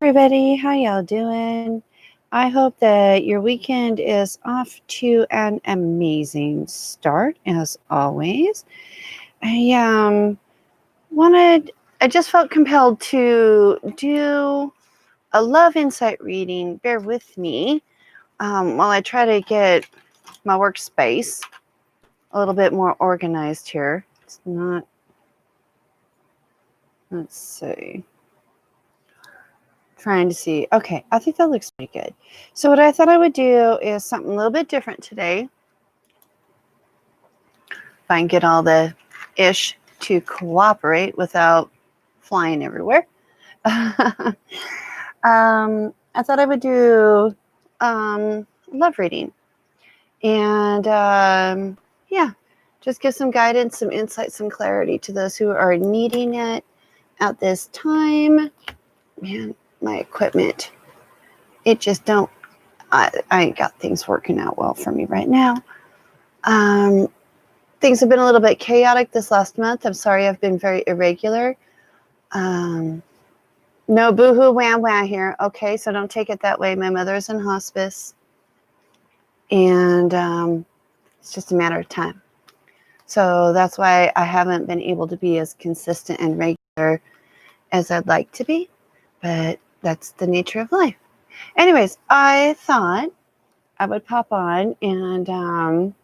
Everybody, how y'all doing? I hope that your weekend is off to an amazing start, as always. I just felt compelled to do a love insight reading. Bear with me while I try to get my workspace a little bit more organized here. It's not, let's see. Trying to see. Okay, I think that looks pretty good. So what I thought I would do is something a little bit different today. If I can get all the ish to cooperate without flying everywhere. I thought I would do love reading. And yeah, just give some guidance, some insight, some clarity to those who are needing it at this time. Man, my equipment, it just don't, I ain't got things working out well for me right now. Things have been a little bit chaotic this last month. I'm sorry, I've been very irregular. No boohoo wham wham here. Okay, so don't take it that way. My mother's in hospice, and it's just a matter of time. So that's why I haven't been able to be as consistent and regular as I'd like to be, but that's the nature of life. Anyways, I thought I would pop on and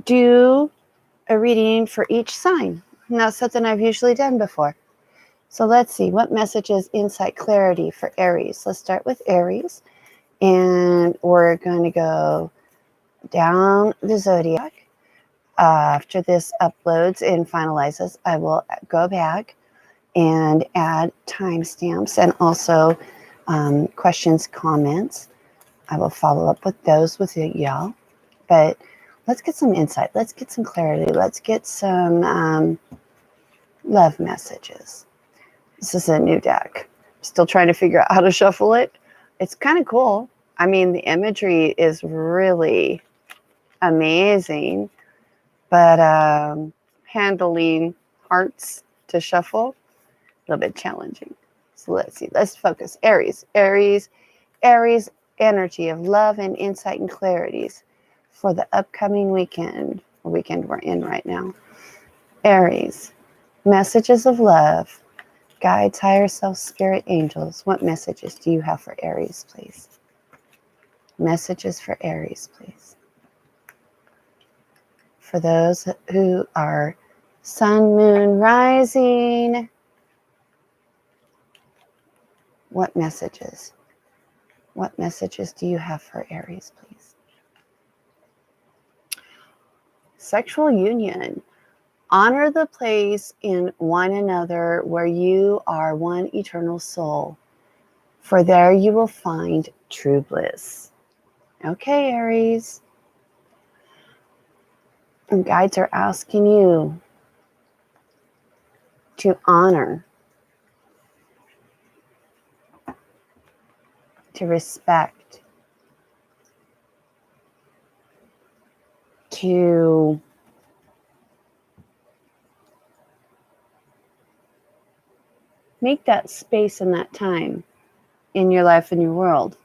do a reading for each sign. Not something I've usually done before. So let's see, what messages, insight, clarity for Aries? Let's start with Aries, and we're going to go down the zodiac. After this uploads and finalizes, I will go back and add timestamps and also questions, comments. I will follow up with those with y'all. But let's get some insight. Let's get some clarity. Let's get some love messages. This is a new deck. Still trying to figure out how to shuffle it. It's kind of cool. I mean, the imagery is really amazing. But handling hearts to shuffle, a little bit challenging. So let's see. Let's focus. Aries energy of love and insight and clarities for the upcoming weekend we're in right now. Aries, messages of love, guides, higher self, spirit, angels. What messages do you have for Aries, please? Messages for Aries, please. For those who are sun, moon, rising, what messages? What messages do you have for Aries, please? Sexual union. Honor the place in one another where you are one eternal soul, for there you will find true bliss. Okay, Aries. And guides are asking you to honor, to respect, to make that space and that time in your life and your world.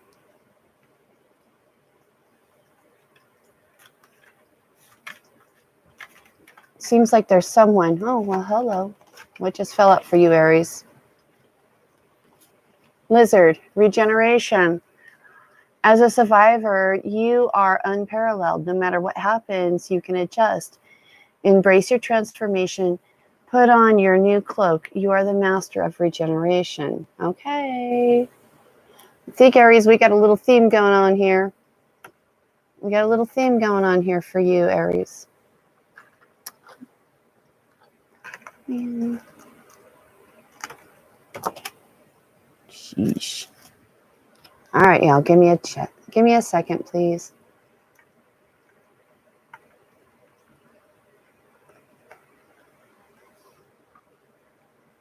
Seems like there's someone. Oh, well, hello. What just fell out for you, Aries? Lizard, regeneration. As a survivor, you are unparalleled. No matter what happens, you can adjust. Embrace your transformation. Put on your new cloak. You are the master of regeneration. Okay. I think, Aries, we got a little theme going on here. We got a little theme going on here for you, Aries. Sheesh. All right, y'all, give me a check. Give me a second, please.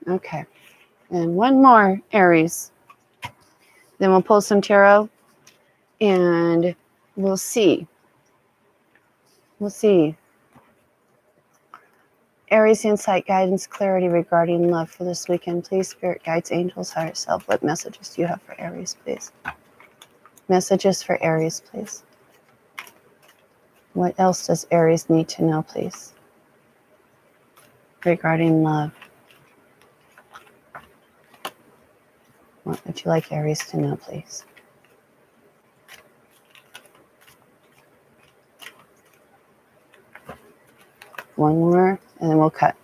Okay. And one more, Aries. Then we'll pull some tarot and we'll see. We'll see. Aries, insight, guidance, clarity regarding love for this weekend. Please, spirit guides, angels, higher self. What messages do you have for Aries, please? Messages for Aries, please. What else does Aries need to know, please? Regarding love. What would you like Aries to know, please? One more, and then we'll cut.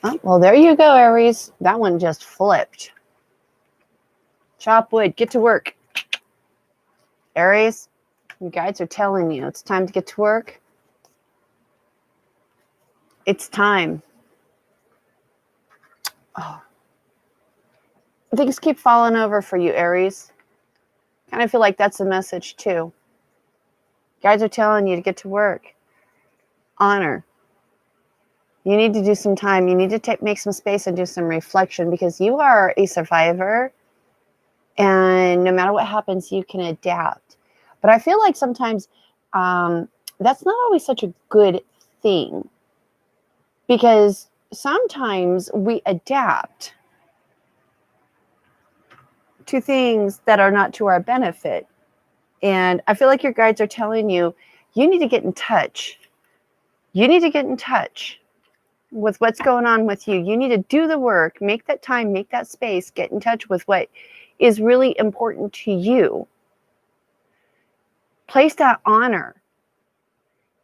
Oh, well, there you go, Aries. That one just flipped. Chop wood. Get to work. Aries, your guides are telling you it's time to get to work. It's time. Oh. Things keep falling over for you, Aries. Kind of feel like that's a message, too. Guides are telling you to get to work. Honor. You need to do some time. You need to make some space and do some reflection because you are a survivor. And no matter what happens, you can adapt. But I feel like sometimes that's not always such a good thing. Because sometimes we adapt to things that are not to our benefit. And I feel like your guides are telling you, you need to get in touch. You need to get in touch with what's going on with you. You need to do the work, make that time, make that space, get in touch with what is really important to you. Place that honor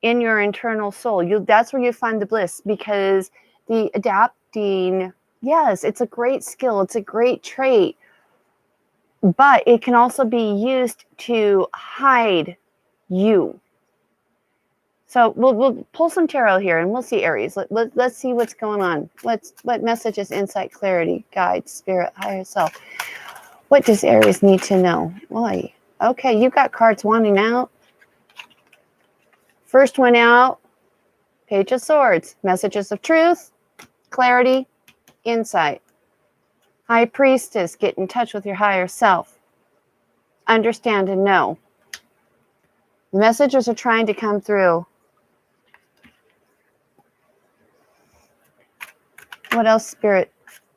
in your internal soul. That's where you find the bliss, because the adapting, yes, it's a great skill. It's a great trait, but it can also be used to hide you. So we'll pull some tarot here and we'll see Aries. Let's see what's going on. What messages, insight, clarity, guide, spirit, higher self. What does Aries need to know? Why? Okay, you got cards wanting out. First one out, Page of Swords. Messages of truth, clarity, insight. High Priestess, get in touch with your higher self. Understand and know. The messages are trying to come through. What else, Spirit?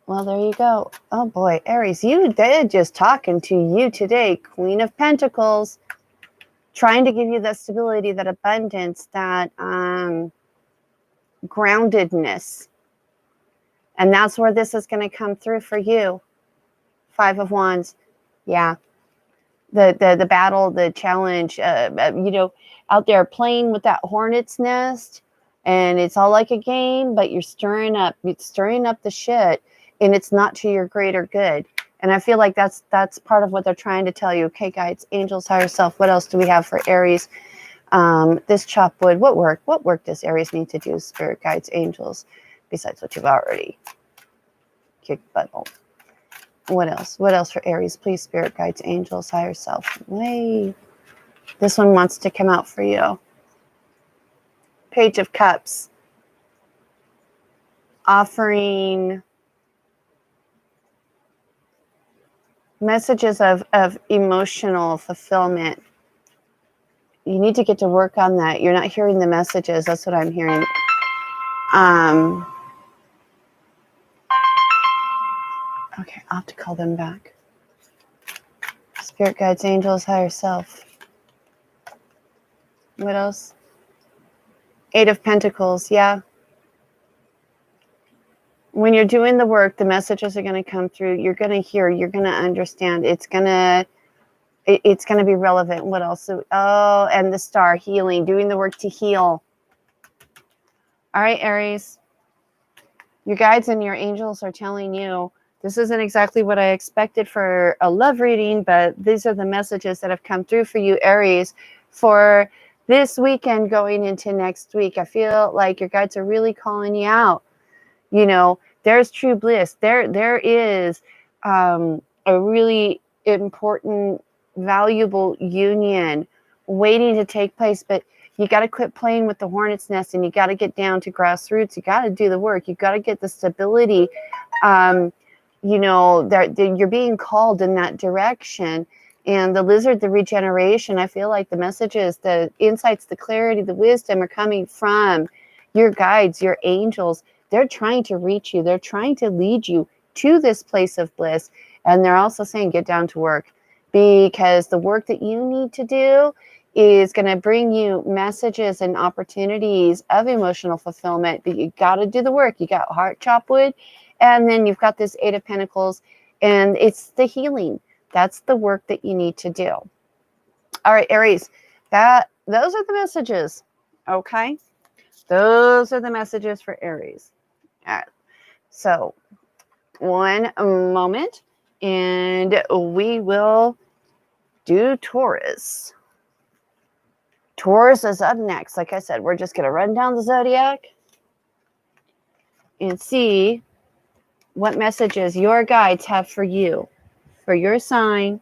Well, there you go. Oh, boy. Aries, they're just talking to you today. Queen of Pentacles. Trying to give you that stability, that abundance, that groundedness. And that's where this is going to come through for you. Five of Wands. Yeah. The battle, the challenge, out there playing with that hornet's nest. And it's all like a game, but you're stirring up the shit, and it's not to your greater good. And I feel like that's part of what they're trying to tell you. Okay, guides, angels, higher self. What else do we have for Aries? This chop wood. What work does Aries need to do? Spirit, guides, angels, besides what you've already kicked butt on. What else? What else for Aries? Please, spirit, guides, angels, higher self. Wait. This one wants to come out for you. Page of Cups. Offering messages of emotional fulfillment. You need to get to work on that. You're not hearing the messages. That's what I'm hearing. Okay, I'll have to call them back. Spirit, guides, angels, higher self. What else? Eight of Pentacles, yeah. When you're doing the work, the messages are going to come through. You're going to hear. You're going to understand. It's going to be relevant. What else? Oh, and the star, healing, doing the work to heal. All right, Aries. Your guides and your angels are telling you, this isn't exactly what I expected for a love reading, but these are the messages that have come through for you, Aries, for this weekend going into next week. I feel like your guides are really calling you out. There's true bliss. There is a really important, valuable union waiting to take place, but you got to quit playing with the hornet's nest, and you got to get down to grassroots. You got to do the work. You got to get the stability. You're being called in that direction. And the lizard, the regeneration, I feel like the messages, the insights, the clarity, the wisdom are coming from your guides, your angels, they're trying to reach you. They're trying to lead you to this place of bliss. And they're also saying, get down to work, because the work that you need to do is going to bring you messages and opportunities of emotional fulfillment. But you got to do the work. You got heart chop wood. And then you've got this Eight of Pentacles. And it's the healing. That's the work that you need to do. All right, Aries, those are the messages. Okay? Those are the messages for Aries. All right. So, one moment, and we will do Taurus. Taurus is up next. Like I said, we're just going to run down the zodiac and see what messages your guides have for you, for your sign,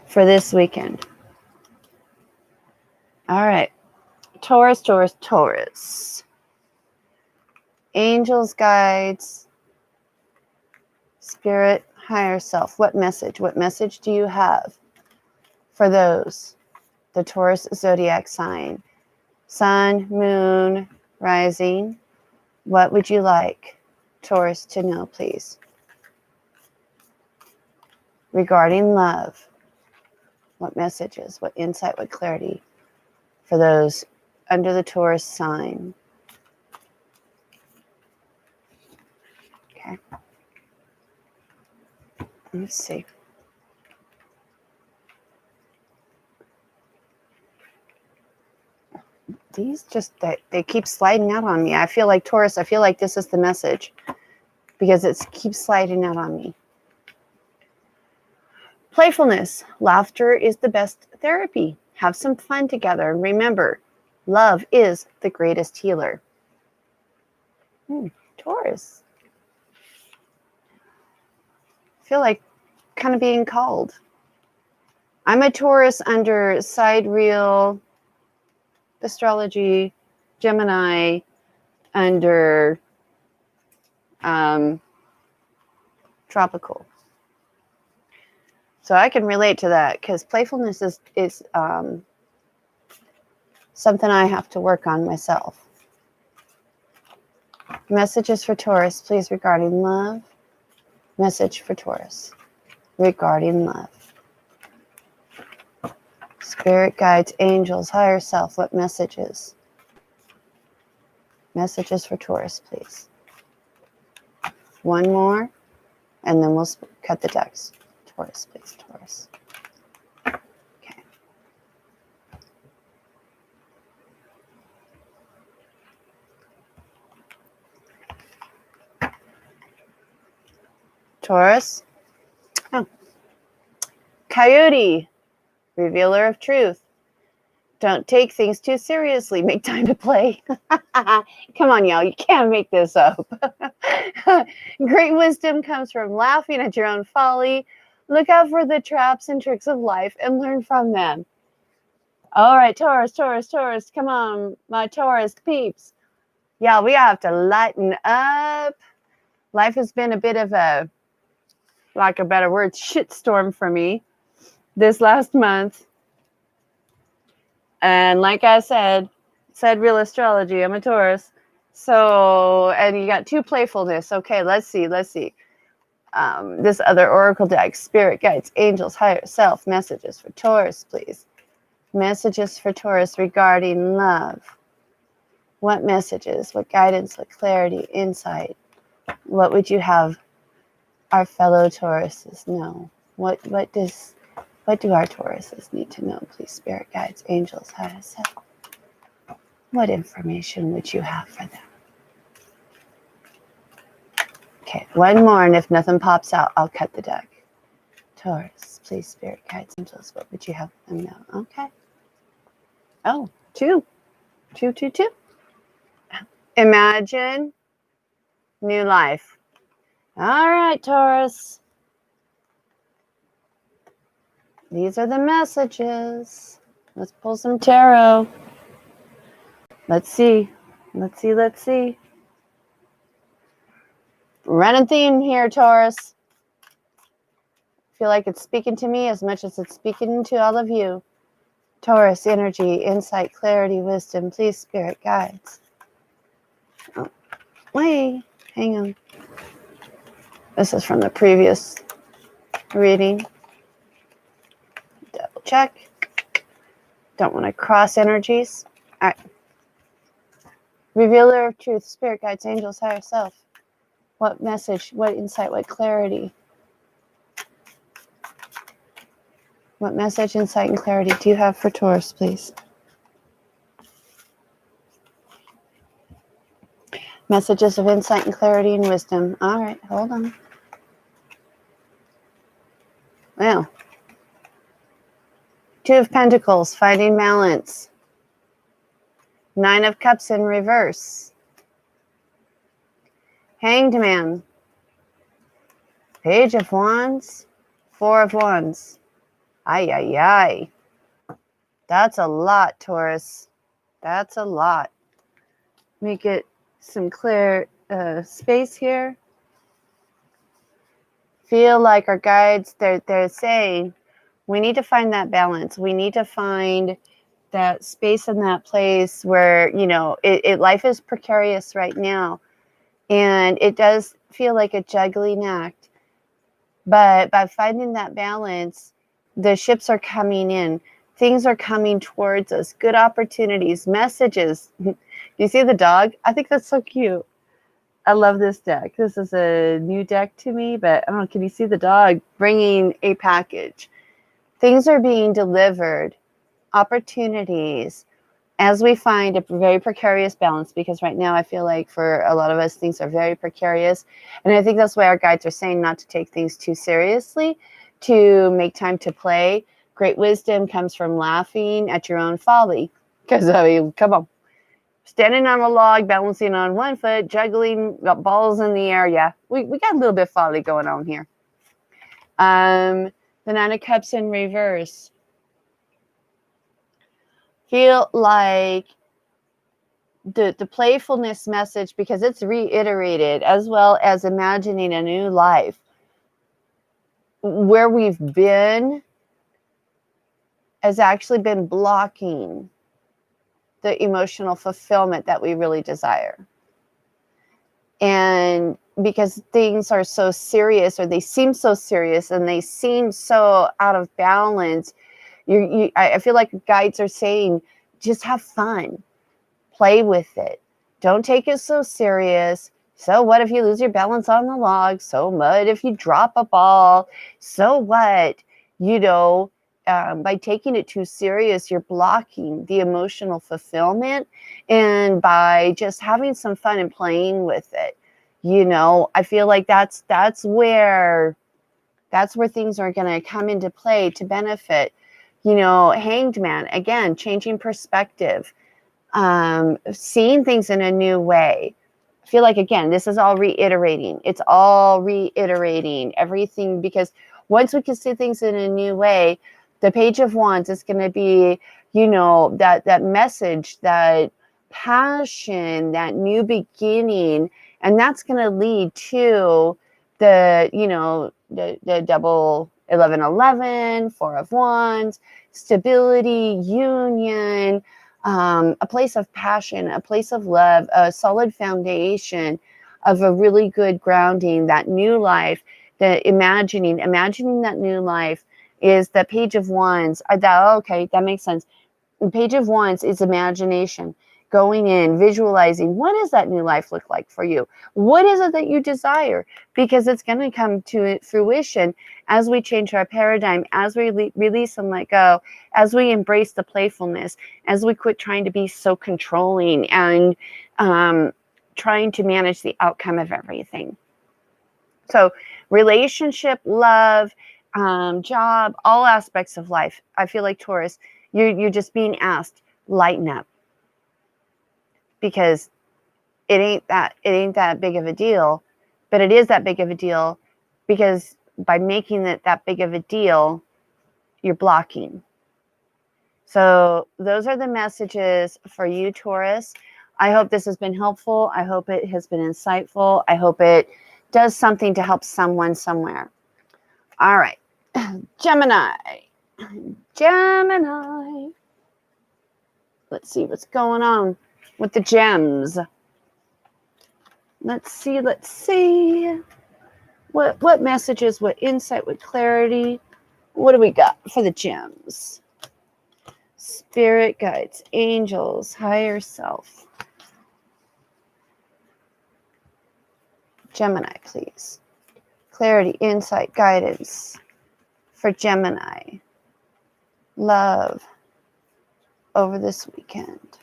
for this weekend. All right. Taurus, Taurus, Taurus. Angels, guides, spirit, higher self. What message? What message do you have for those? The Taurus zodiac sign. Sun, moon, rising. What would you like Taurus to know, please? Regarding love. What messages? What insight? What clarity for those under the Taurus sign? Okay. Let's see. These just, they keep sliding out on me. I feel like Taurus, I feel like this is the message because it keeps sliding out on me. Playfulness. Laughter is the best therapy. Have some fun together. And remember, love is the greatest healer. Taurus. I feel like kind of being called. I'm a Taurus under sidereal astrology, Gemini under tropical. So I can relate to that because playfulness is something I have to work on myself. Messages for Taurus, please, regarding love. Message for Taurus regarding love. Spirit guides, angels, higher self, what messages? Messages for Taurus, please. One more, and then we'll cut the decks. Taurus, please, Taurus. Okay. Taurus. Oh. Coyote. Revealer of truth. Don't take things too seriously. Make time to play. Come on, y'all. You can't make this up. Great wisdom comes from laughing at your own folly. Look out for the traps and tricks of life and learn from them. All right, Taurus, Taurus, Taurus. Come on, my Taurus peeps. Yeah, we have to lighten up. Life has been a bit of a, like a better word, shitstorm for me this last month. And like I said real astrology, I'm a Taurus. So, and you got two playfulness. Okay, let's see. This other oracle deck, spirit guides, angels, higher self, messages for Taurus, please. Messages for Taurus regarding love. What messages, what guidance, what clarity, insight? What would you have our fellow Tauruses know? What do our Tauruses need to know, please? Spirit guides, angels, higher self. What information would you have for them? Okay, one more, and if nothing pops out, I'll cut the deck. Taurus, please, spirit guides, angels, what would you have them know? Okay. Oh, two. Imagine new life. All right, Taurus. These are the messages. Let's pull some tarot. Let's see. Running theme here, Taurus. Feel like it's speaking to me as much as it's speaking to all of you. Taurus, energy, insight, clarity, wisdom. Please, spirit guides. Wait, hang on. This is from the previous reading. Double check. Don't want to cross energies. All right. Revealer of truth, spirit guides, angels, higher self. What message, what insight, what clarity? What message, insight, and clarity do you have for Taurus, please? Messages of insight and clarity and wisdom. All right, hold on. Well, Two of Pentacles, finding balance. Nine of Cups in reverse. Hanged Man. Page of Wands. Four of Wands. Ay, ay, ay. That's a lot, Taurus. That's a lot. Let me get some clear space here. Feel like our guides, they're saying, we need to find that balance. We need to find that space and that place where, you know, life is precarious right now. And it does feel like a juggling act. But by finding that balance, the ships are coming in. Things are coming towards us. Good opportunities, messages. Do you see the dog? I think that's so cute. I love this deck. This is a new deck to me, but I don't know. Can you see the dog bringing a package? Things are being delivered. Opportunities. As we find a very precarious balance, because right now I feel like for a lot of us, things are very precarious. And I think that's why our guides are saying not to take things too seriously, to make time to play. Great wisdom comes from laughing at your own folly. Because, I mean, come on. Standing on a log, balancing on one foot, juggling balls in the air. Yeah, we got a little bit of folly going on here. The Nine of Cups in reverse. Feel like the playfulness message, because it's reiterated, as well as imagining a new life. Where we've been has actually been blocking the emotional fulfillment that we really desire. And because things are so serious, or they seem so serious, and they seem so out of balance, I feel like guides are saying, just have fun. Play with it. Don't take it so serious. So what if you lose your balance on the log? So what if you drop a ball? So what? You know, by taking it too serious, you're blocking the emotional fulfillment. And by just having some fun and playing with it, you know, I feel like that's where things are going to come into play to benefit. You know, Hanged Man, again, changing perspective. Seeing things in a new way. I feel like, again, this is all reiterating. It's all reiterating everything, because once we can see things in a new way, the Page of Wands is going to be, you know, that message, that passion, that new beginning, and that's going to lead to the, you know, the double 1111, Four of Wands, stability, union, a place of passion, a place of love, a solid foundation of a really good grounding, that new life, the imagining that new life is the Page of Wands. Okay, that makes sense. The Page of Wands is imagination, going in, visualizing, what does that new life look like for you? What is it that you desire? Because it's going to come to fruition as we change our paradigm, as we release and let go, as we embrace the playfulness, as we quit trying to be so controlling and trying to manage the outcome of everything. So relationship, love, job, all aspects of life. I feel like, Taurus, you're just being asked, lighten up. Because it ain't that big of a deal, but it is that big of a deal because by making it that big of a deal, you're blocking. So those are the messages for you, Taurus. I hope this has been helpful. I hope it has been insightful. I hope it does something to help someone somewhere. All right. Gemini. Let's see what's going on with the gems. Let's see. What messages, what insight, what clarity? What do we got for the gems? Spirit guides, angels, higher self. Gemini, please. Clarity, insight, guidance for Gemini. Love over this weekend.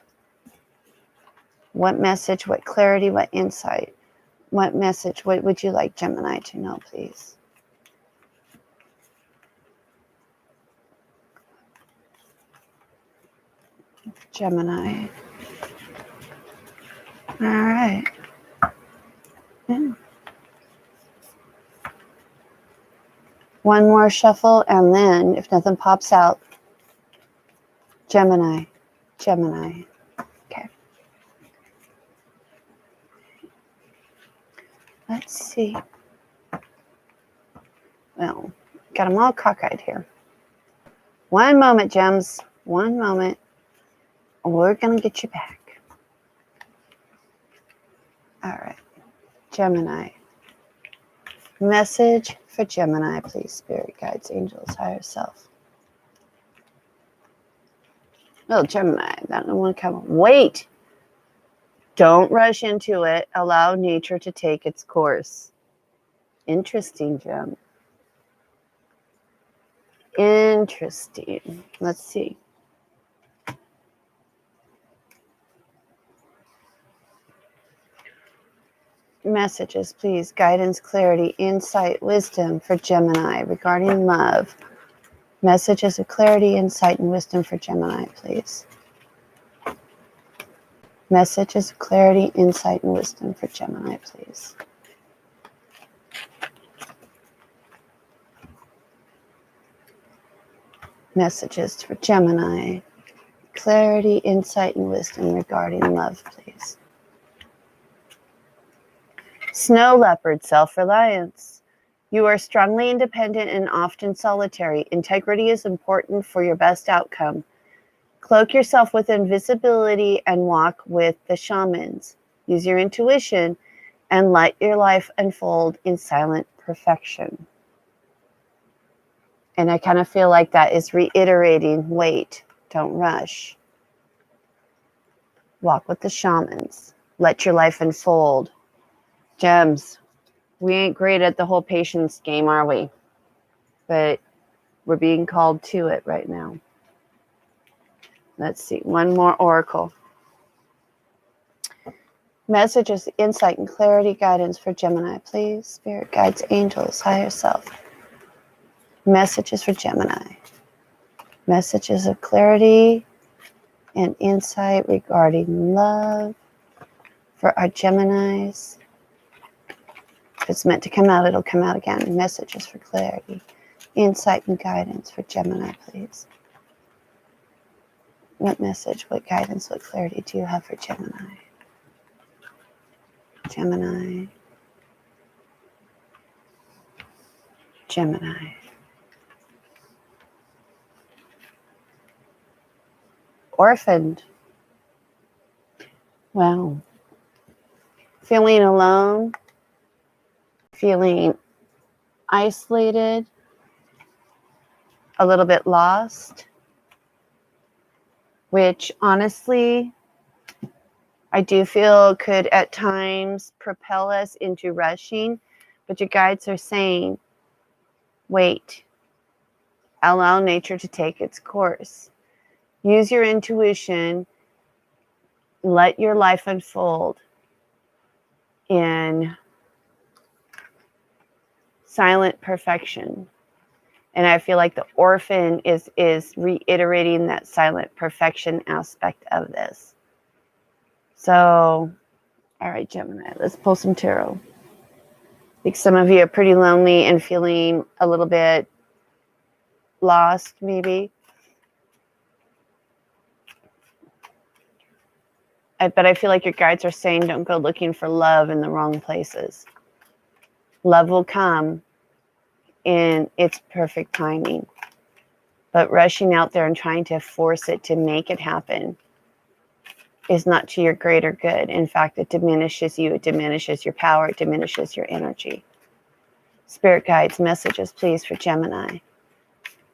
What message, what clarity, what insight? What message, what would you like Gemini to know, please? Gemini. All right. Yeah. One more shuffle, and then if nothing pops out, Gemini. Gemini. Okay. Let's see. Well, got them all cockeyed here. One moment, gems. One moment. We're going to get you back. All right. Gemini. Message for Gemini, please. Spirit guides, angels, higher self. Oh, Gemini. That one want to come. Wait. Don't rush into it. Allow nature to take its course. Interesting, Gem. Interesting. Let's see. Messages, please. Guidance, clarity, insight, wisdom for Gemini regarding love. Messages of clarity, insight, and wisdom for Gemini, please. Messages of clarity, insight, and wisdom for Gemini, please. Messages for Gemini. Clarity, insight, and wisdom regarding love, please. Snow leopard, self-reliance. You are strongly independent and often solitary. Integrity is important for your best outcome. Cloak yourself with invisibility and walk with the shamans. Use your intuition and let your life unfold in silent perfection. And I kind of feel like that is reiterating, wait, don't rush. Walk with the shamans. Let your life unfold. Gems, we ain't great at the whole patience game, are we? But we're being called to it right now. Let's see, one more oracle. Messages, insight, and clarity, guidance for Gemini, please. Spirit guides, angels, higher self. Messages for Gemini. Messages of clarity and insight regarding love for our Geminis. If it's meant to come out, it'll come out again. Messages for clarity, insight, and guidance for Gemini, please. What message, what guidance, what clarity do you have for Gemini? Gemini. Gemini. Orphaned. Wow. Feeling alone. Feeling isolated. A little bit lost. Which honestly, I do feel could at times propel us into rushing. But your guides are saying, wait. Allow nature to take its course. Use your intuition. Let your life unfold in silent perfection. And I feel like the orphan is reiterating that silent perfection aspect of this. So, all right, Gemini, let's pull some tarot. I think some of you are pretty lonely and feeling a little bit lost, maybe. But I feel like your guides are saying don't go looking for love in the wrong places. Love will come in its perfect timing. But rushing out there and trying to force it to make it happen is not to your greater good. In fact, it diminishes you. It diminishes your power. It diminishes your energy. Spirit guides, messages, please, for Gemini.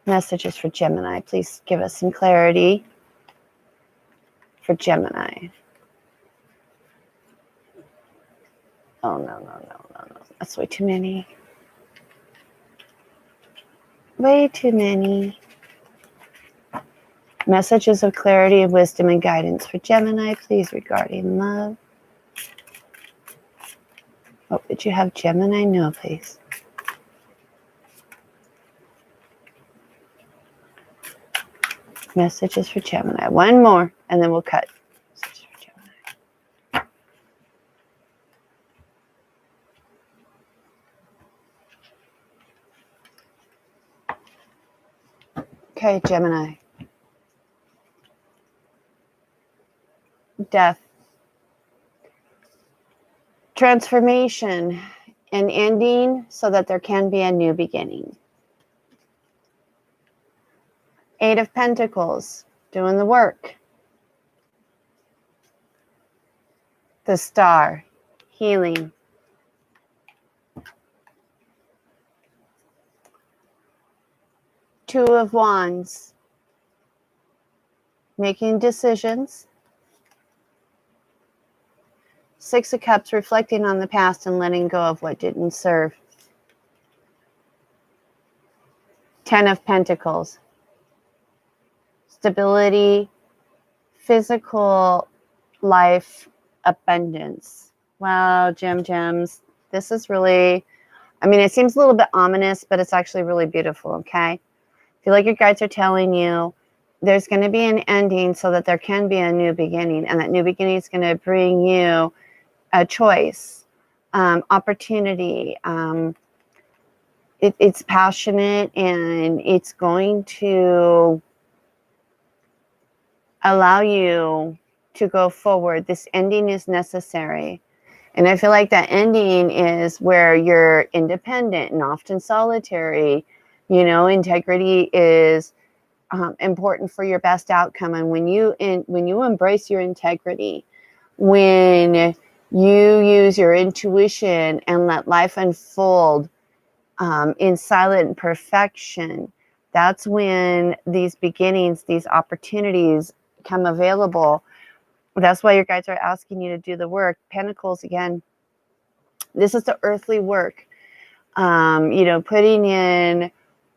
Messages for Gemini. Please give us some clarity for Gemini. Oh, no. That's way too many. Way too many. Messages of clarity, of wisdom, and guidance for Gemini, please, regarding love. Oh, did you have Gemini? No, please. Messages for Gemini. One more, and then we'll cut. Messages for Gemini. Okay, Gemini. Death. Transformation. An ending so that there can be a new beginning. 8 of Pentacles. Doing the work. The Star. Healing. Two of Wands. Making decisions. 6 of Cups, reflecting on the past and letting go of what didn't serve. 10 of Pentacles. Stability, physical life, abundance. Wow, gems. This is really, I mean, it seems a little bit ominous, but it's actually really beautiful, okay? I feel like your guides are telling you there's going to be an ending so that there can be a new beginning, and that new beginning is going to bring you a choice, opportunity. It's passionate, and it's going to allow you to go forward. This ending is necessary. And I feel like that ending is where you're independent and often solitary. You know, integrity is important for your best outcome. And when you embrace your integrity, when you use your intuition and let life unfold in silent perfection, that's when these beginnings, these opportunities come available. That's why your guides are asking you to do the work. Pentacles, again, this is the earthly work. Putting in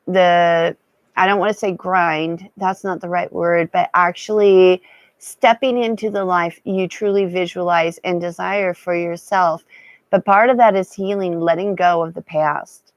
the, I don't want to say grind, that's not the right word, but actually stepping into the life you truly visualize and desire for yourself. But part of that is healing, letting go of the past.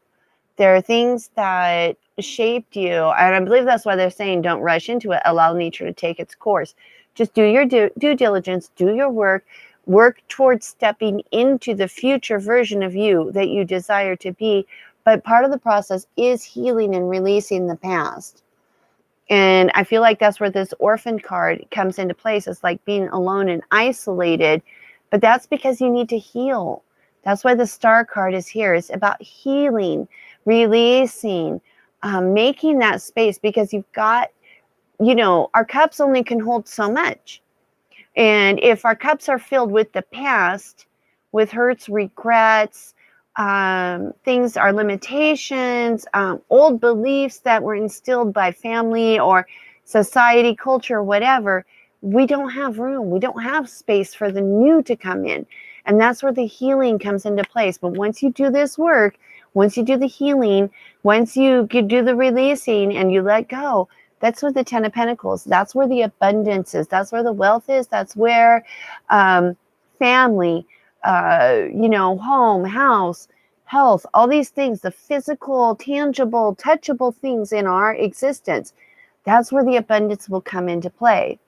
There are things that shaped you, and I believe that's why they're saying don't rush into it. Allow nature to take its course. Just do your due diligence, do your work towards stepping into the future version of you that you desire to be. But part of the process is healing and releasing the past. And I feel like that's where this orphan card comes into place. It's like being alone and isolated, but that's because you need to heal. That's why the Star card is here. It's about healing, releasing, making that space, because you've got, our cups only can hold so much. And if our cups are filled with the past, with hurts, regrets, things, our limitations, old beliefs that were instilled by family or society, culture, whatever, we don't have room. We don't have space for the new to come in. And that's where the healing comes into place. But once you do this work, once you do the healing, once you do the releasing and you let go, that's with the 10 of Pentacles. That's where the abundance is. That's where the wealth is. That's where family, home, house, health, all these things, the physical, tangible, touchable things in our existence, that's where the abundance will come into play.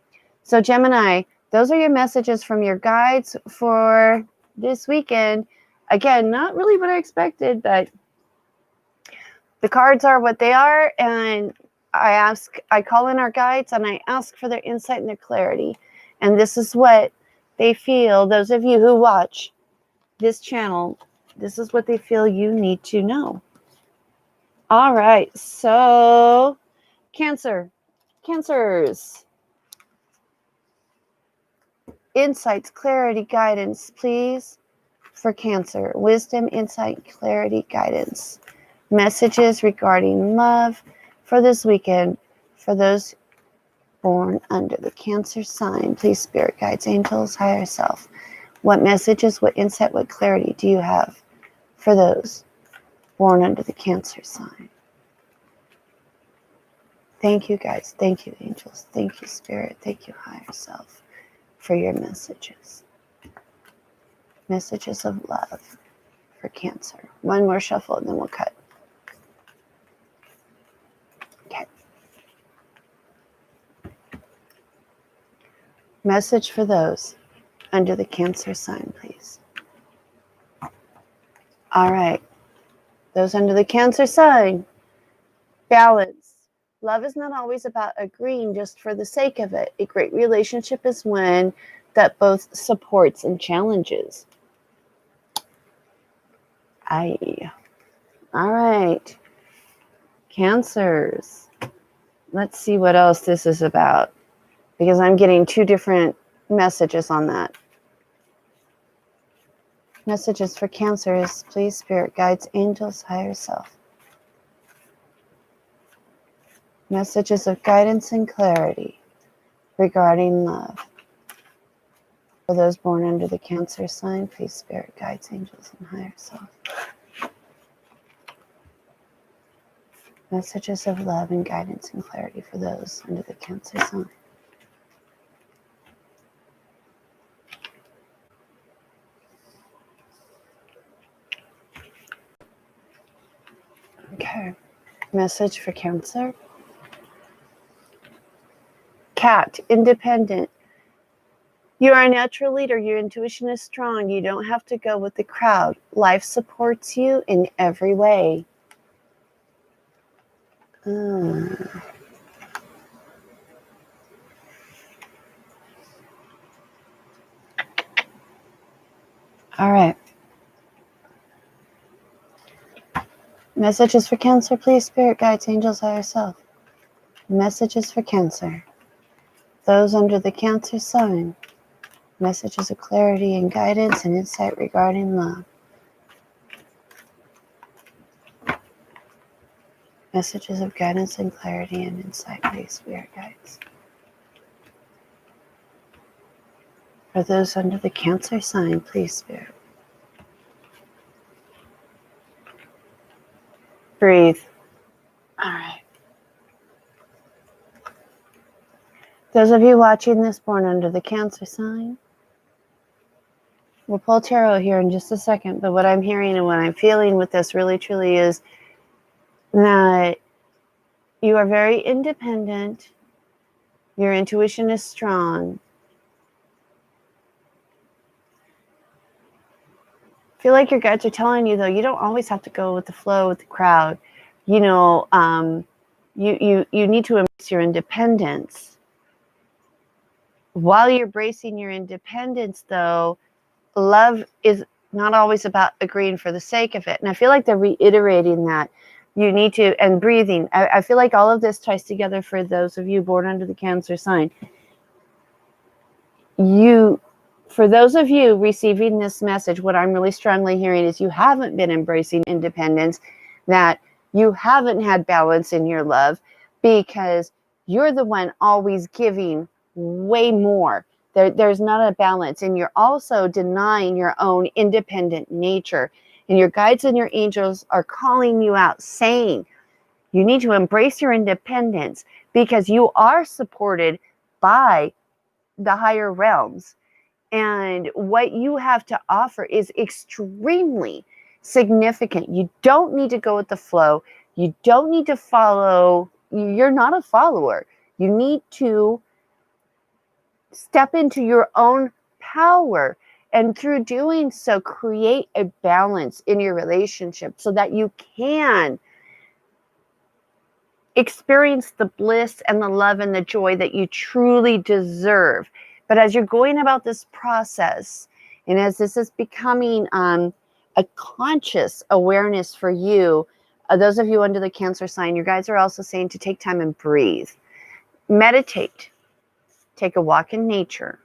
So Gemini, those are your messages from your guides for this weekend. Again, not really what I expected, but the cards are what they are, and I call in our guides and I ask for their insight and their clarity. And this is what they feel, those of you who watch this channel, this is what they feel you need to know. All right, so Cancers. insights, clarity, guidance, please, for Cancer. Wisdom, insight, clarity, guidance. Messages regarding love for this weekend for those born under the Cancer sign. Please, spirit guides, angels, higher self. What messages, what insight, what clarity do you have for those born under the Cancer sign? Thank you, guys. Thank you, angels. Thank you, spirit. Thank you, higher self, for your messages. Messages of love for Cancer. One more shuffle and then we'll cut. Okay. Message for those under the Cancer sign, please. All right. Those under the Cancer sign. Balance. Love is not always about agreeing just for the sake of it. A great relationship is one that both supports and challenges. Aye. All right. Cancers. Let's see what else this is about, because I'm getting two different messages on that. Messages for Cancers, please, spirit guides, angels, higher self. Messages of guidance and clarity regarding love. For those born under the Cancer sign, please, spirit guides, angels, and higher self. Messages of love and guidance and clarity for those under the Cancer sign. Okay. Message for Cancer. Cat, independent. You are a natural leader. Your intuition is strong. You don't have to go with the crowd. Life supports you in every way. All right. Messages for Cancer, please, spirit guides, angels, higher self. Messages for Cancer. Those under the Cancer sign. Messages of clarity and guidance and insight regarding love. Messages of guidance and clarity and insight, please, spirit guides. For those under the Cancer sign, please, spirit. Breathe. All right. Those of you watching this born under the Cancer sign, we'll pull tarot here in just a second, but what I'm hearing and what I'm feeling with this really truly is that you are very independent. Your intuition is strong. I feel like your guides are telling you, though, you don't always have to go with the flow with the crowd. You know, you need to embrace your independence. While you're embracing your independence, though, love is not always about agreeing for the sake of it. And I feel like they're reiterating that. You need to, and breathing. I feel like all of this ties together for those of you born under the Cancer sign. For those of you receiving this message, what I'm really strongly hearing is you haven't been embracing independence, that you haven't had balance in your love because you're the one always giving way more. There's not a balance, and you're also denying your own independent nature. And your guides and your angels are calling you out, saying you need to embrace your independence because you are supported by the higher realms. And what you have to offer is extremely significant. You don't need to go with the flow. You don't need to follow. You're not a follower. You need to step into your own power. And through doing so, create a balance in your relationship so that you can experience the bliss and the love and the joy that you truly deserve. But as you're going about this process, and as this is becoming a conscious awareness for you, those of you under the Cancer sign, your guides are also saying to take time and breathe. Meditate. Take a walk in nature.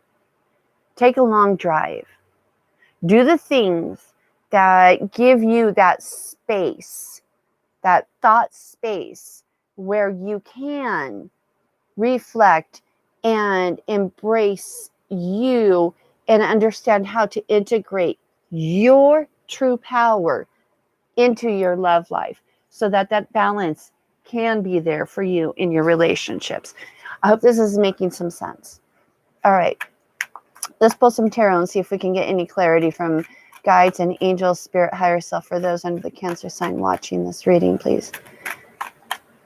Take a long drive. Do the things that give you that space, that thought space where you can reflect and embrace you and understand how to integrate your true power into your love life so that that balance can be there for you in your relationships. I hope this is making some sense. All right. Let's pull some tarot and see if we can get any clarity from guides and angels, spirit, higher self for those under the Cancer sign watching this reading, please.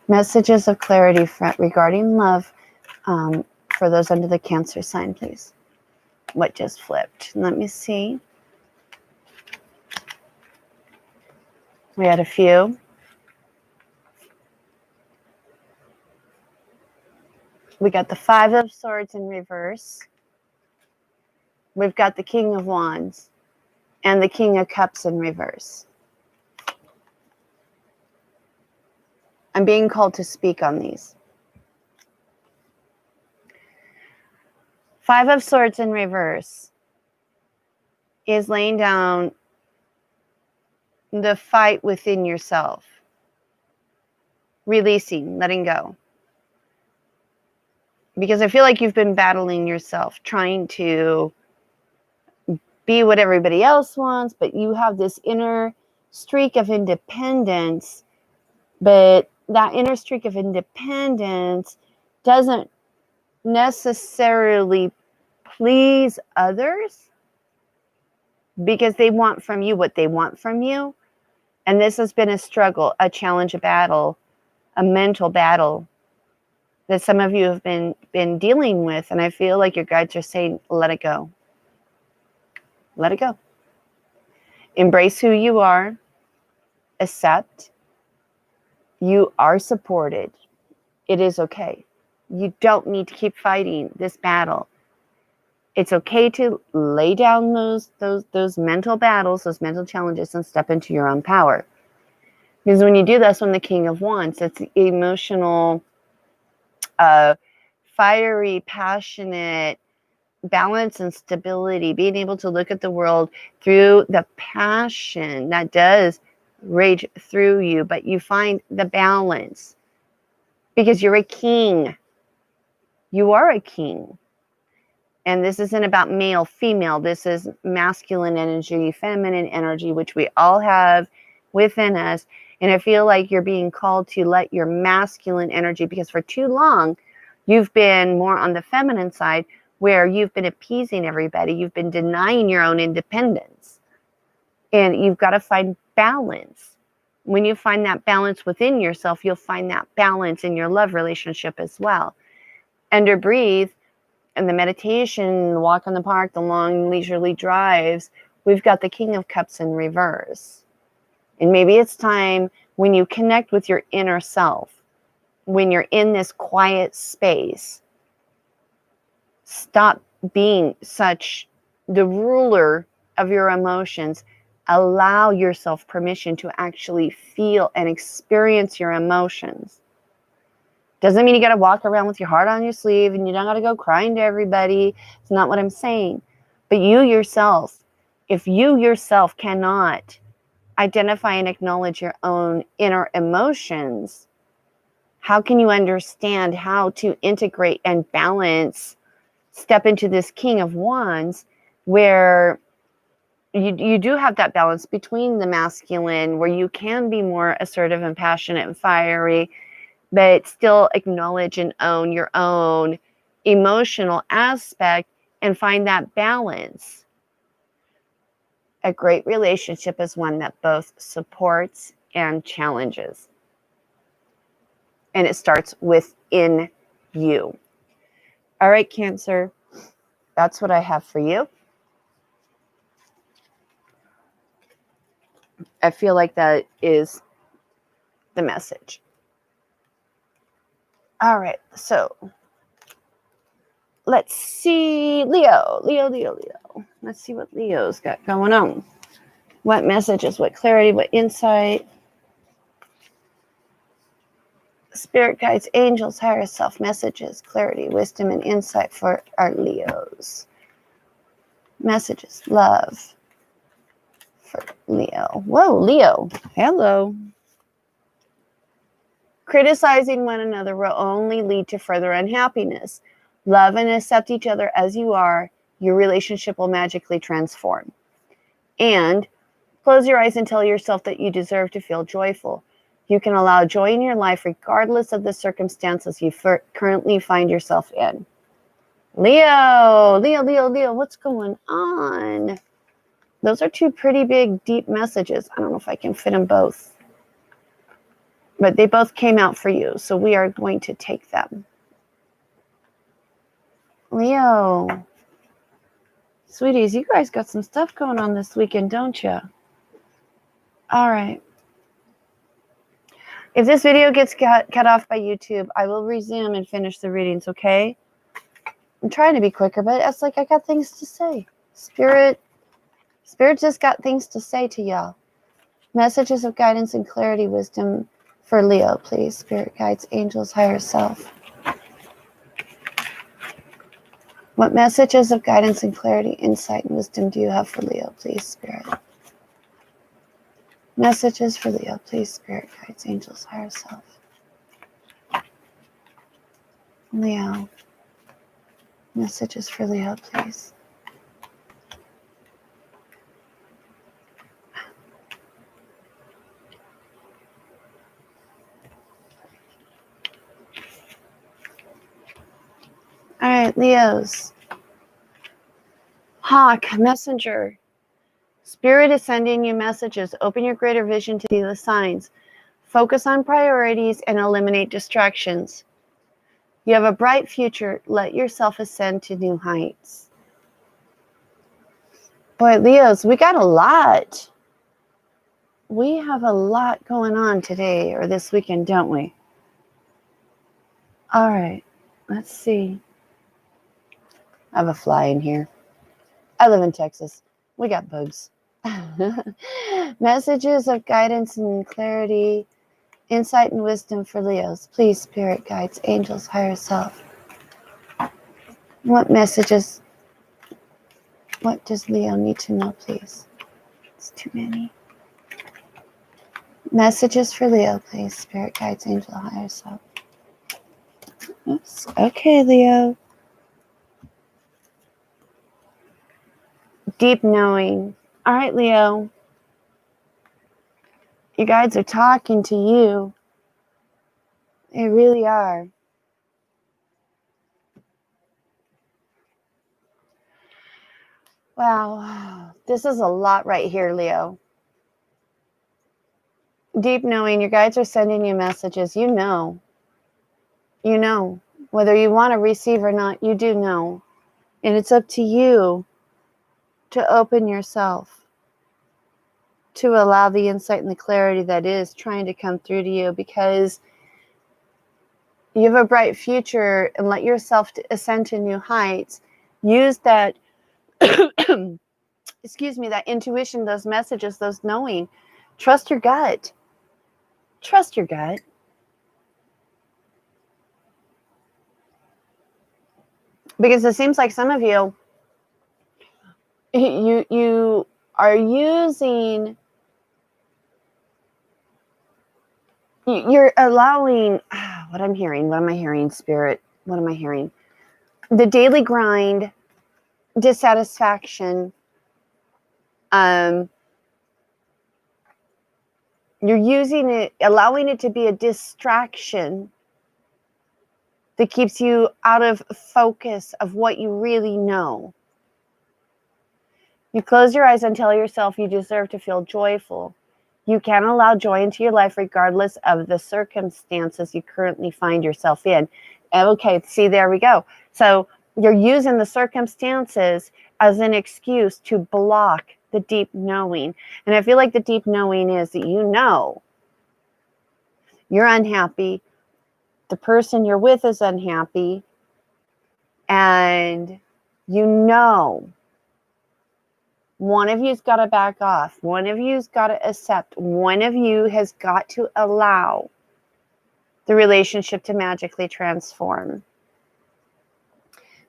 Messages of clarity regarding love for those under the Cancer sign, please. What just flipped? Let me see. We had a few. We got the Five of Swords in reverse. We've got the King of Wands and the King of Cups in reverse. I'm being called to speak on these. Five of Swords in reverse is laying down the fight within yourself. Releasing, letting go. Because I feel like you've been battling yourself, trying to be what everybody else wants, but you have this inner streak of independence, but that inner streak of independence doesn't necessarily please others because they want from you what they want from you. And this has been a struggle, a challenge, a battle, a mental battle that some of you have been dealing with. And I feel like your guides are saying, let it go. Let it go. Embrace who you are. Accept. You are supported. It is okay. You don't need to keep fighting this battle. It's okay to lay down those mental battles, those mental challenges, and step into your own power. Because when you do this, when the King of Wands, it's emotional, fiery, passionate, balance and stability, being able to look at the world through the passion that does rage through you, but you find the balance because you're a king. You are a king. And this isn't about male, female. This is masculine energy, feminine energy, which we all have within us. And I feel like you're being called to let your masculine energy, because for too long, you've been more on the feminine side where you've been appeasing everybody. You've been denying your own independence. And you've got to find balance. When you find that balance within yourself, you'll find that balance in your love relationship as well. And to breathe, and the meditation, the walk in the park, the long leisurely drives, we've got the King of Cups in reverse. And maybe it's time when you connect with your inner self, when you're in this quiet space, stop being such the ruler of your emotions. Allow yourself permission to actually feel and experience your emotions. Doesn't mean you got to walk around with your heart on your sleeve and you don't got to go crying to everybody. It's not what I'm saying. But you yourself, if you yourself cannot identify and acknowledge your own inner emotions, how can you understand how to integrate and balance, step into this King of Wands where you do have that balance between the masculine, where you can be more assertive and passionate and fiery, but still acknowledge and own your own emotional aspect and find that balance. A great relationship is one that both supports and challenges. And it starts within you. All right, Cancer, that's what I have for you. I feel like that is the message. All right, so let's see. Leo. Let's see what Leo's got going on. What messages, what clarity, what insight. Spirit guides, angels, higher self, messages, clarity, wisdom, and insight for our Leos. Messages, love for Leo. Whoa, Leo. Hello. Criticizing one another will only lead to further unhappiness. Love and accept each other as you are. Your relationship will magically transform. And close your eyes and tell yourself that you deserve to feel joyful. You can allow joy in your life regardless of the circumstances you currently find yourself in. Leo, what's going on? Those are two pretty big, deep messages. I don't know if I can fit them both. But they both came out for you, so we are going to take them. Leo. Sweeties, you guys got some stuff going on this weekend, don't you? All right. If this video gets cut off by YouTube, I will resume and finish the readings, okay? I'm trying to be quicker, but it's like I got things to say. Spirit just got things to say to y'all. Messages of guidance and clarity, wisdom for Leo, please. Spirit guides, angels, higher self. What messages of guidance and clarity, insight, and wisdom do you have for Leo, please, Spirit? Messages for Leo, please. Spirit guides, angels, higher self. Leo. Messages for Leo, please. All right, Leos. Hawk, messenger. Spirit is sending you messages. Open your greater vision to see the signs. Focus on priorities and eliminate distractions. You have a bright future. Let yourself ascend to new heights. Boy, Leos, we got a lot. We have a lot going on today or this weekend, don't we? All right, let's see. I have a fly in here. I live in Texas. We got bugs. Messages of guidance and clarity, insight and wisdom for Leos. Please, spirit guides, angels, higher self. What messages? What does Leo need to know, please? It's too many. Messages for Leo, please. Spirit guides, angel, higher self. Oops. Okay, Leo. Deep knowing. All right, Leo. Your guides are talking to you. They really are. Wow. This is a lot right here, Leo. Deep knowing. Your guides are sending you messages. You know. You know. Whether you want to receive or not, you do know. And it's up to you to open yourself to allow the insight and the clarity that is trying to come through to you, because you have a bright future, and let yourself ascend to new heights. Use that, excuse me, that intuition, those messages, those knowing. Trust your gut. Trust your gut. Because it seems like some of you are using, you're allowing, what am I hearing, Spirit? What am I hearing? The daily grind, dissatisfaction. You're using it, allowing it to be a distraction that keeps you out of focus of what you really know. You close your eyes and tell yourself you deserve to feel joyful. You can allow joy into your life regardless of the circumstances you currently find yourself in. Okay, see, there we go. So you're using the circumstances as an excuse to block the deep knowing. And I feel like the deep knowing is that you know you're unhappy. The person you're with is unhappy. And you know one of you's got to back off. One of you's got to accept. One of you has got to allow the relationship to magically transform.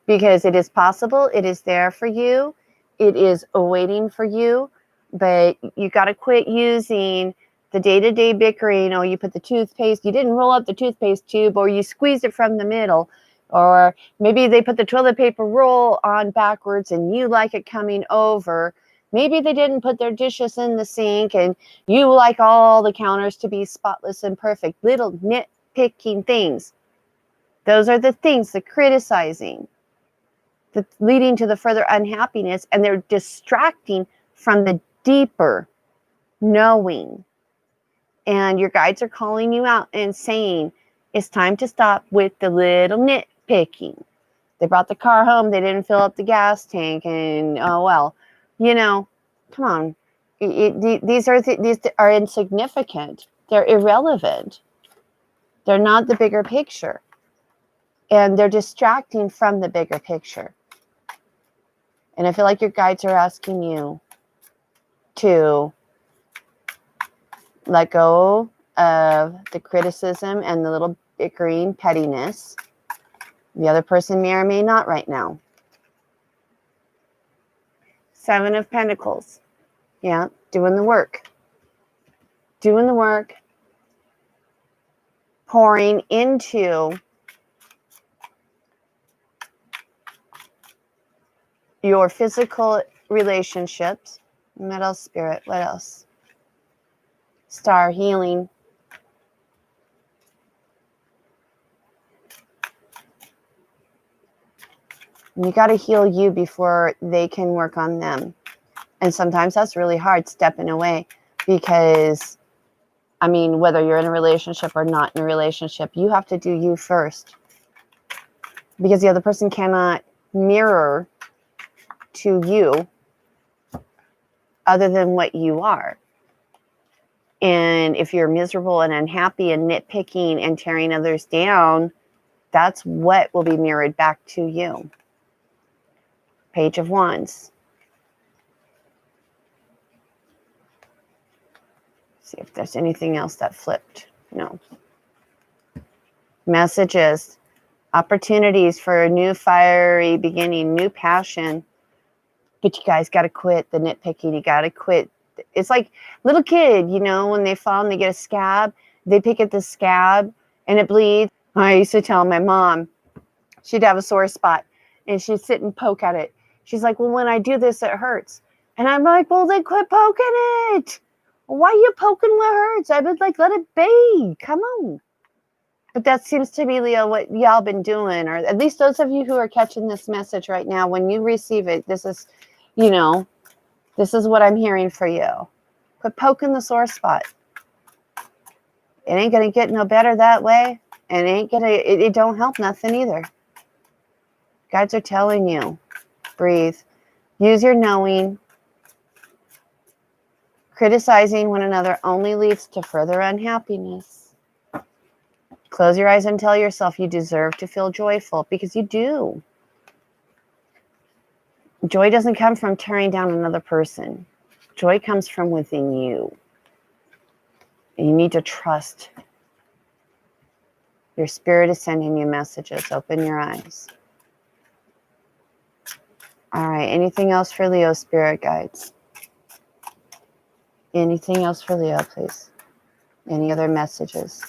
Because it is possible. It is there for you. it is awaiting for you, but you got to quit using the day-to-day bickering. Oh, you put the toothpaste, you didn't roll up the toothpaste tube, or you squeezed it from the middle, or maybe they put the toilet paper roll on backwards and you like it coming over. Maybe they didn't put their dishes in the sink and you like all the counters to be spotless and perfect. Little nitpicking things. Those are the things, the criticizing, that's leading to the further unhappiness, and they're distracting from the deeper knowing. And your guides are calling you out and saying, it's time to stop with the little nitpicking. They brought the car home, they didn't fill up the gas tank, and oh well, come on. These are insignificant. They're irrelevant. They're not the bigger picture. And they're distracting from the bigger picture. And I feel like your guides are asking you to let go of the criticism and the little bickering pettiness. The other person may or may not right now. 7 of Pentacles. Yeah, doing the work. Doing the work. Pouring into your physical relationships. What else, Spirit? What else? Star healing. You got to heal you before they can work on them. And sometimes that's really hard, stepping away, because, I mean, whether you're in a relationship or not in a relationship, you have to do you first. Because the other person cannot mirror to you other than what you are. And if you're miserable and unhappy and nitpicking and tearing others down, that's what will be mirrored back to you. Page of Wands. See if there's anything else that flipped. No. Messages. Opportunities for a new fiery beginning, new passion. But you guys got to quit the nitpicking. You got to quit. It's like little kid, when they fall and they get a scab, they pick at the scab and it bleeds. I used to tell my mom, she'd have a sore spot and she'd sit and poke at it. She's like, well, when I do this, it hurts. And I'm like, well, then quit poking it. Why are you poking what hurts? I would let it be. Come on. But that seems to be, Leo, what y'all been doing, or at least those of you who are catching this message right now, when you receive it, this is, this is what I'm hearing for you. Quit poking the sore spot. It ain't going to get no better that way. And it don't help nothing either. Guides are telling you, breathe. Use your knowing. Criticizing one another only leads to further unhappiness. Close your eyes and tell yourself you deserve to feel joyful, because you do. Joy doesn't come from tearing down another person. Joy comes from within you. And you need to trust. Your spirit is sending you messages. Open your eyes. All right. Anything else for Leo, spirit guides? Anything else for Leo, please? Any other messages?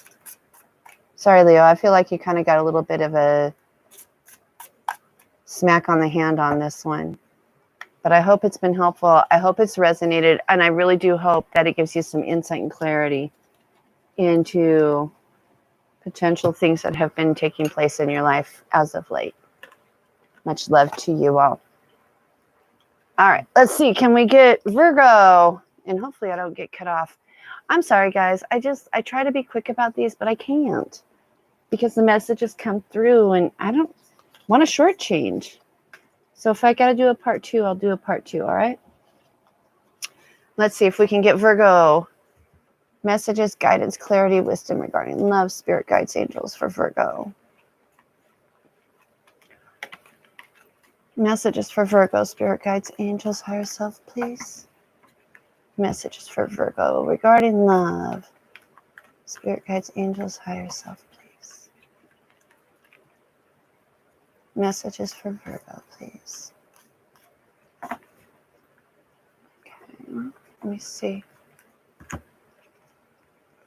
Sorry, Leo. I feel like you kind of got a little bit of a smack on the hand on this one. But I hope it's been helpful. I hope it's resonated. And I really do hope that it gives you some insight and clarity into potential things that have been taking place in your life as of late. Much love to you all. All right, let's see. Can we get Virgo? And hopefully I don't get cut off. I'm sorry, guys. I try to be quick about these, but I can't. Because the messages come through and I don't want to shortchange. So if I got to do a part 2, I'll do a part 2, all right? Let's see if we can get Virgo. Messages, guidance, clarity, wisdom regarding love, spirit guides, angels for Virgo. Messages for Virgo, spirit guides, angels, higher self, please. Messages for Virgo regarding love, spirit guides, angels, higher self, please. Messages for Virgo, please. Let me see.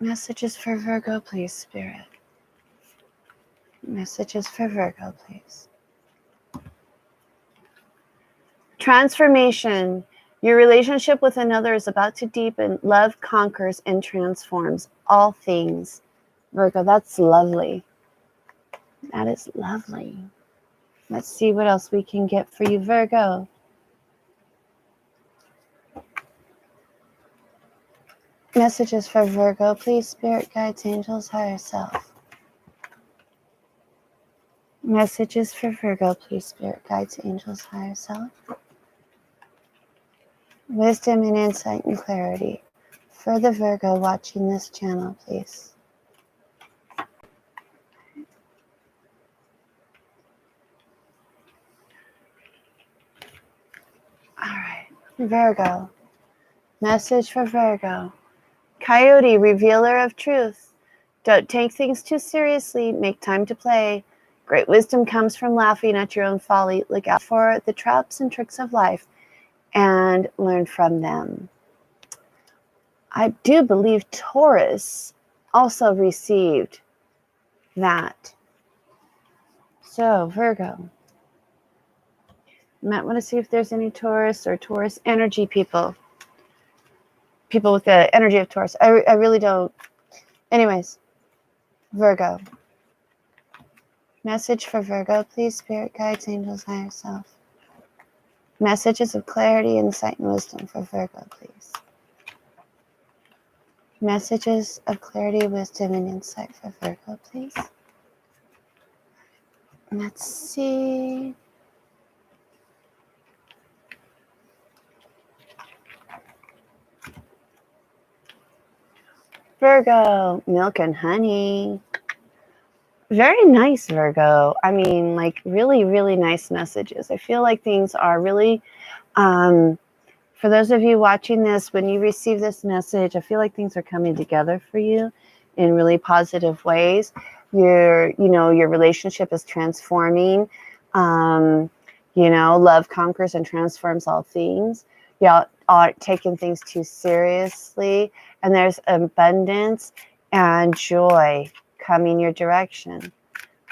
Messages for Virgo, please, Spirit. Messages for Virgo, please. Transformation. Your relationship with another is about to deepen. Love conquers and transforms all things. Virgo, that's lovely. That is lovely. Let's see what else we can get for you, Virgo. Messages for Virgo, please, Spirit, guides, angels, higher self. Messages for Virgo, please, Spirit, guides, angels, higher self. Wisdom and insight and clarity for the Virgo watching this channel, please. All right, Virgo. Message for Virgo. Coyote, revealer of truth. Don't take things too seriously. Make time to play. Great wisdom comes from laughing at your own folly. Look out for the traps and tricks of life and learn from them. I do believe Taurus also received that. So, Virgo. You might want to see if there's any Taurus or Taurus energy people. People with the energy of Taurus. I really don't. Anyways, Virgo. Message for Virgo, please, Spirit, guides, angels, higher self. Messages of clarity, insight, and wisdom for Virgo, please. Messages of clarity, wisdom, and insight for Virgo, please. Let's see. Virgo, milk and honey. Very nice, Virgo. I mean, like really, really nice messages. I feel like things are really, for those of you watching this, when you receive this message, I feel like things are coming together for you in really positive ways. Your relationship is transforming. Love conquers and transforms all things. Y'all aren't taking things too seriously, and there's abundance and joy coming your direction.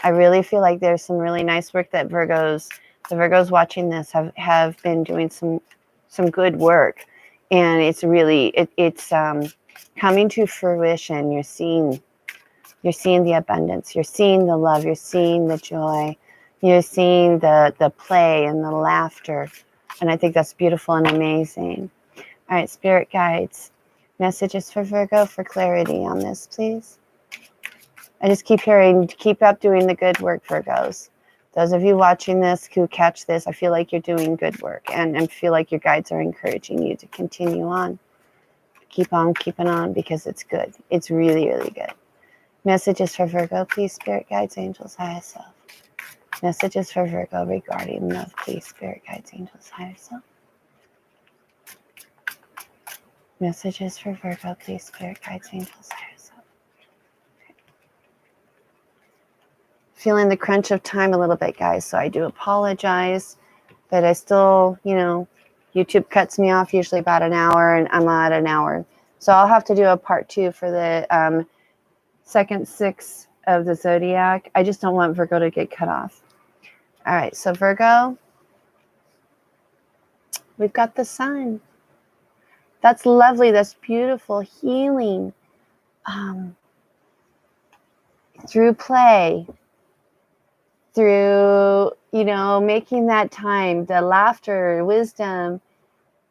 I really feel like there's some really nice work that the Virgos watching this have been doing some good work, and it's really it's coming to fruition. You're seeing the abundance, you're seeing the love, you're seeing the joy, you're seeing the play and the laughter, and I think that's beautiful and amazing. All right, Spirit guides, messages for Virgo for clarity on this, please. I just keep hearing, keep up doing the good work, Virgos. Those of you watching this who catch this, I feel like you're doing good work, and feel like your guides are encouraging you to continue on. Keep on keeping on, because it's good. It's really, really good. Messages for Virgo, please, Spirit guides, angels, higher self. Messages for Virgo regarding love, please, Spirit guides, angels, higher self. Messages for Virgo, please, Spirit guides, angels, higher self. Feeling the crunch of time a little bit, guys, so I do apologize, but I still, YouTube cuts me off usually about an hour, and I'm at an hour. So I'll have to do a part 2 for the second 6 of the Zodiac. I just don't want Virgo to get cut off. All right, so Virgo, we've got the sun. That's lovely. That's beautiful. Healing through play, through, making that time, the laughter, wisdom.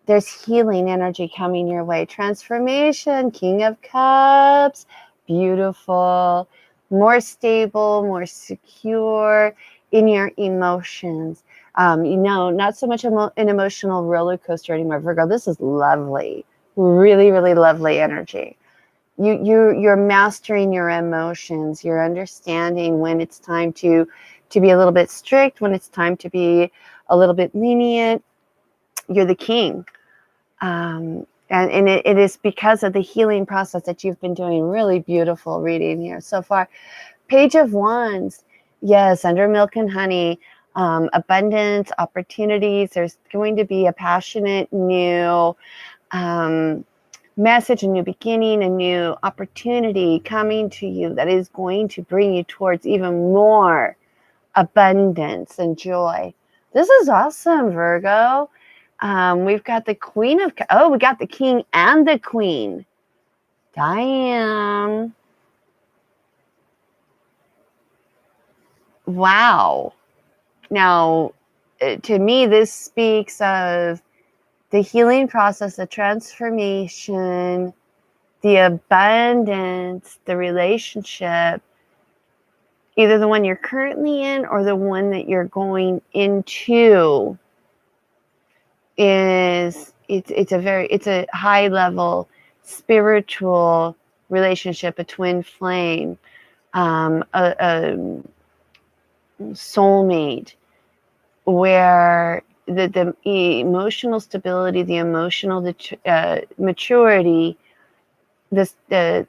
There's healing energy coming your way. Transformation, King of Cups, beautiful, more stable, more secure in your emotions. Not so much an emotional roller coaster anymore, Virgo. This is lovely, really, really lovely energy. You're mastering your emotions. You're understanding when it's time to be a little bit strict, when it's time to be a little bit lenient. You're the king. And it is because of the healing process that you've been doing. Really beautiful reading here so far. Page of Wands. Yes, under milk and honey. Abundance, opportunities. There's going to be a passionate new message, a new beginning, a new opportunity coming to you that is going to bring you towards even more abundance and joy. This is awesome, Virgo. We've got the Queen of... Oh, we got the King and the Queen. Damn. Wow. Now, to me, this speaks of the healing process, the transformation, the abundance, the relationship, either the one you're currently in or the one that you're going into, is it's a high level spiritual relationship, a twin flame, a soulmate, where the emotional stability, the emotional maturity, the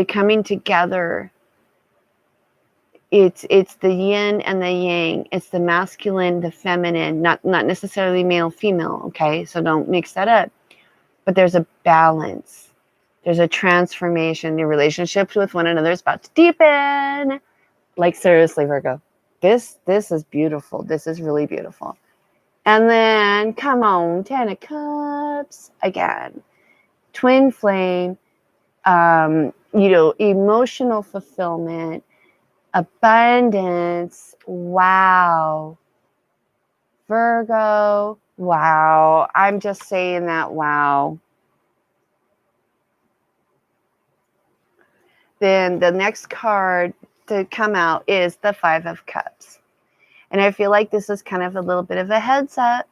coming together, it's the yin and the yang. It's the masculine, the feminine, not necessarily male, female, okay? So don't mix that up. But there's a balance. There's a transformation. Your relationships with one another is about to deepen. Like, seriously, Virgo. This is beautiful. This is really beautiful. And then, come on, 10 of Cups again. Twin flame, emotional fulfillment, abundance. Wow. Virgo. Wow. I'm just saying that. Wow. Then the next card to come out is the 5 of Cups. And I feel like this is kind of a little bit of a heads up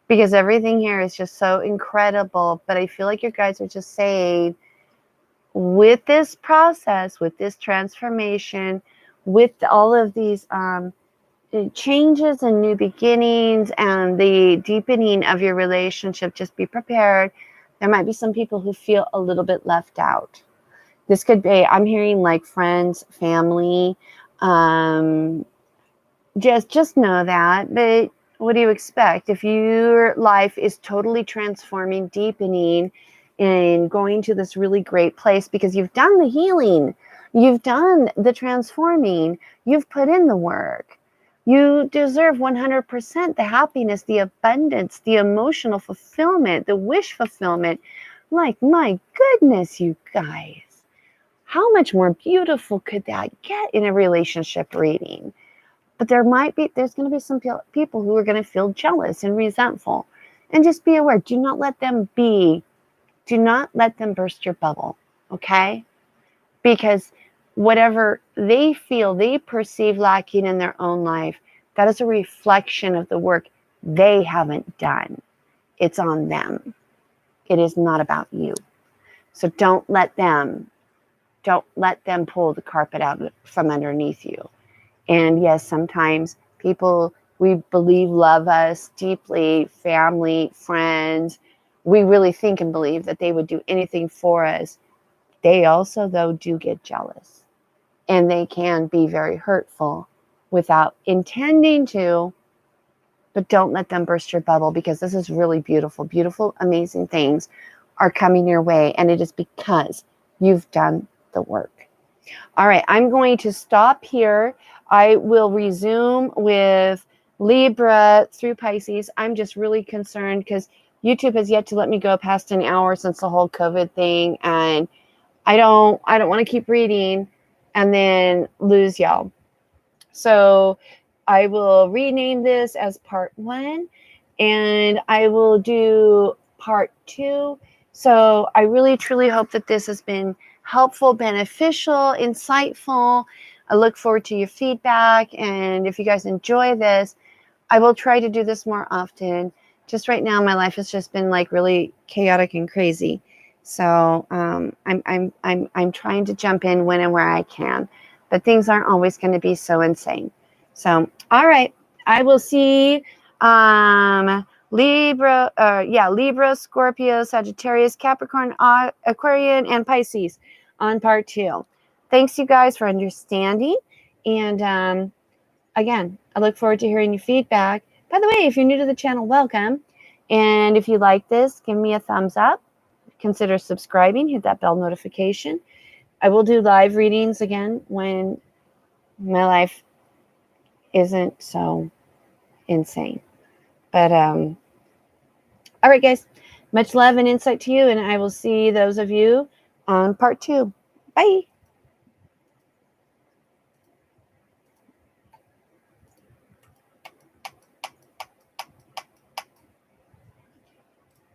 because everything here is just so incredible. But I feel like you guys are just saying, with this process, with this transformation, with all of these changes and new beginnings and the deepening of your relationship, just be prepared. There might be some people who feel a little bit left out. This could be, I'm hearing like friends, family, just know that. But what do you expect? If your life is totally transforming, deepening, and going to this really great place because you've done the healing, you've done the transforming, you've put in the work, you deserve 100% the happiness, the abundance, the emotional fulfillment, the wish fulfillment. Like, my goodness, you guys. How much more beautiful could that get in a relationship reading? But there's going to be some people who are going to feel jealous and resentful. And just be aware, do not let them burst your bubble, okay? Because whatever they feel, they perceive lacking in their own life, that is a reflection of the work they haven't done. It's on them. It is not about you. So don't let them pull the carpet out from underneath you. And yes, sometimes people we believe love us deeply, family, friends, we really think and believe that they would do anything for us. They also, though, do get jealous. And they can be very hurtful without intending to. But don't let them burst your bubble, because this is really beautiful. Beautiful, amazing things are coming your way. And it is because you've done the work. All right, I'm going to stop here. I will resume with Libra through Pisces. I'm just really concerned because YouTube has yet to let me go past an hour since the whole COVID thing. And I don't want to keep reading and then lose y'all. So I will rename this as part 1 and I will do part 2. So I really, truly hope that this has been helpful, beneficial, insightful. I look forward to your feedback. And if you guys enjoy this, I will try to do this more often. Just right now, my life has just been like really chaotic and crazy. So I'm trying to jump in when and where I can, but things aren't always going to be so insane. So, all right, I will see Libra, Scorpio, Sagittarius, Capricorn, Aquarian, and Pisces on part 2. Thanks, you guys, for understanding. And again, I look forward to hearing your feedback. By the way, if you're new to the channel, welcome. And if you like this, give me a thumbs up. Consider subscribing. Hit that bell notification. I will do live readings again when my life isn't so insane. But, all right, guys. Much love and insight to you. And I will see those of you on part 2. Bye.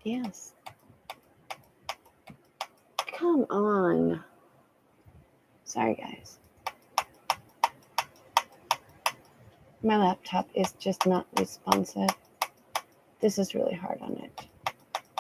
Yes. Come on. Sorry, guys. My laptop is just not responsive. This is really hard on it.